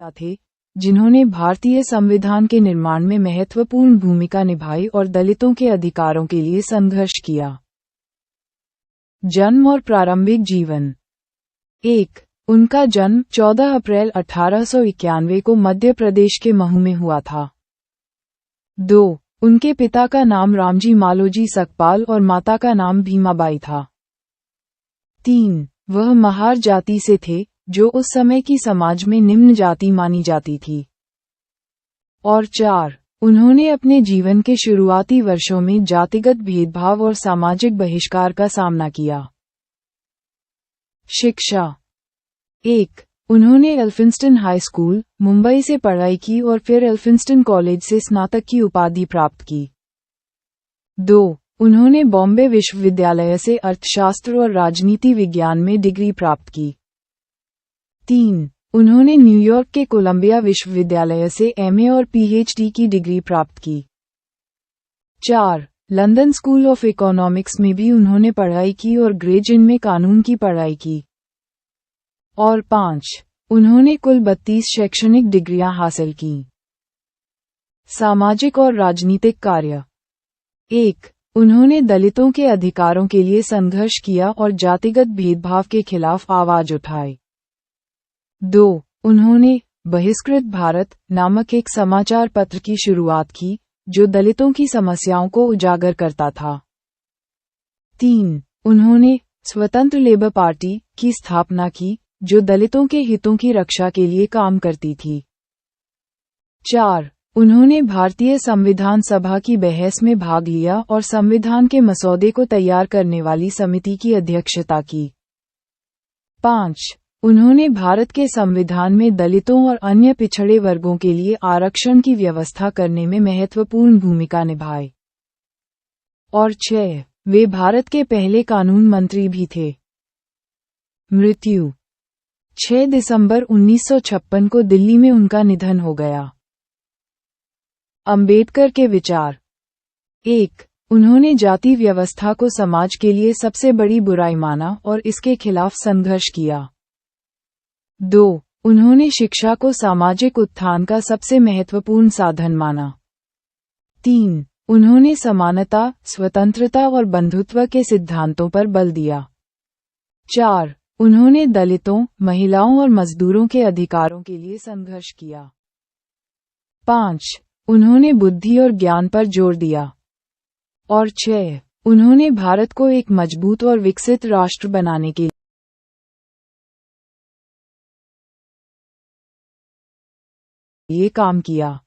थे जिन्होंने भारतीय संविधान के निर्माण में महत्वपूर्ण भूमिका निभाई और दलितों के अधिकारों के लिए संघर्ष किया। जन्म और प्रारंभिक जीवन। 1. उनका जन्म 14 अप्रैल 1891 को मध्य प्रदेश के महू में हुआ था। 2. उनके पिता का नाम रामजी मालोजी सकपाल और माता का नाम भीमाबाई था। 3. वह महार जाति से थे, जो उस समय की समाज में निम्न जाति मानी जाती थी। और 4. उन्होंने अपने जीवन के शुरुआती वर्षों में जातिगत भेदभाव और सामाजिक बहिष्कार का सामना किया। शिक्षा। 1. उन्होंने एल्फिंस्टन हाई स्कूल, मुंबई से पढ़ाई की और फिर एल्फिंस्टन कॉलेज से स्नातक की उपाधि प्राप्त की। 2. उन्होंने बॉम्बे विश्वविद्यालय से अर्थशास्त्र और राजनीति विज्ञान में डिग्री प्राप्त की। 3. उन्होंने न्यूयॉर्क के कोलंबिया विश्वविद्यालय से एमए और पीएचडी की डिग्री प्राप्त की। 4. लंदन स्कूल ऑफ इकोनॉमिक्स में भी उन्होंने पढ़ाई की और ग्रेज इन में कानून की पढ़ाई की। और 5. उन्होंने कुल 32 शैक्षणिक डिग्रियां हासिल की। सामाजिक और राजनीतिक कार्य। 1. उन्होंने दलितों के अधिकारों के लिए संघर्ष किया और जातिगत भेदभाव के खिलाफ आवाज उठाई। 2. उन्होंने बहिष्कृत भारत नामक एक समाचार पत्र की शुरुआत की, जो दलितों की समस्याओं को उजागर करता था। 3. उन्होंने स्वतंत्र लेबर पार्टी की स्थापना की, जो दलितों के हितों की रक्षा के लिए काम करती थी। 4. उन्होंने भारतीय संविधान सभा की बहस में भाग लिया और संविधान के मसौदे को तैयार करने वाली समिति की अध्यक्षता की। 5. उन्होंने भारत के संविधान में दलितों और अन्य पिछड़े वर्गों के लिए आरक्षण की व्यवस्था करने में महत्वपूर्ण भूमिका निभाई। और 6. वे भारत के पहले कानून मंत्री भी थे। मृत्यु। 6 दिसंबर 1956 को दिल्ली में उनका निधन हो गया। अंबेडकर के विचार। 1. उन्होंने जाति व्यवस्था को समाज के लिए सबसे बड़ी बुराई माना और इसके खिलाफ संघर्ष किया। 2. उन्होंने शिक्षा को सामाजिक उत्थान का सबसे महत्वपूर्ण साधन माना। 3. उन्होंने समानता, स्वतंत्रता और बंधुत्व के सिद्धांतों पर बल दिया। 4. उन्होंने दलितों, महिलाओं और मजदूरों के अधिकारों के लिए संघर्ष किया। 5. उन्होंने बुद्धि और ज्ञान पर जोर दिया। और 6. उन्होंने भारत को एक मजबूत और विकसित राष्ट्र बनाने के लिए काम किया।